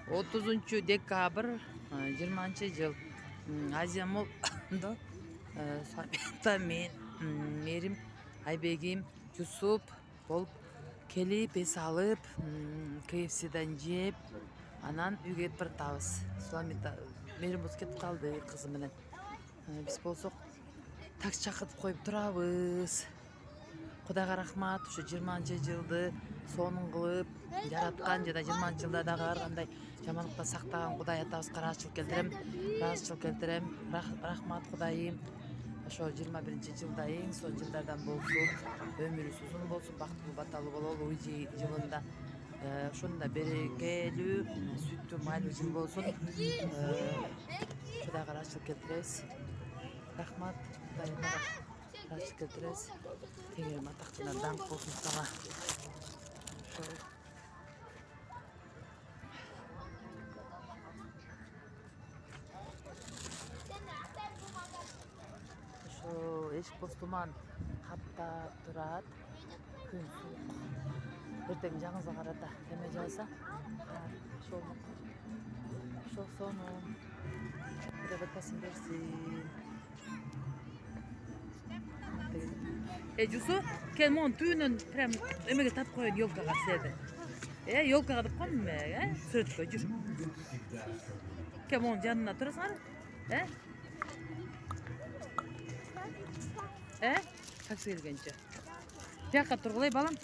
30 dekabr 20-yıl Азия Молда саммитта мен Мерим Айбегим Жусуп болуп келип эс алып KFC-дан жеп анан үйгө кетип баратабыз. Саммитта Мерим болуп кетип калды кызы менен. Биз болсок такси чакыртып коюп турабыз. Кудайга рахмат, ушу 20-жылды сонун кылып жараткан жана 20-жылда дагы ар кандай жамандыктан сактаган Кудай атабызга ыраазычылык келтирем. Рахмат Кудайым. Ошо 21-жылда эң сонун жылдардан болсун, өмүрүбүз узун болсун, бактылуу баталуу бололу жылында. Ошондо берекелүү, сүттүү, майлуу жыл болсун. Кудайга ыраазычылык келтиребиз. Рахмат Кудайыма. Ыраазычылык келтиребиз. Теңирим атак жана даңк болсун сага. Ошо эшик боз туман каптап турат. Күн суук. Эртең жаңызга карата эме жааса, ошол сонун. Кудай батасын берсин. Жусу, кен мон түйүнөн прям эмеге тап коюн ёлкага сиздерди. Ёлкага деп коем эме, сүрөткө жүр. Кен мон жанына турасыңар? Такси келгенче. Жакка тургулай балам.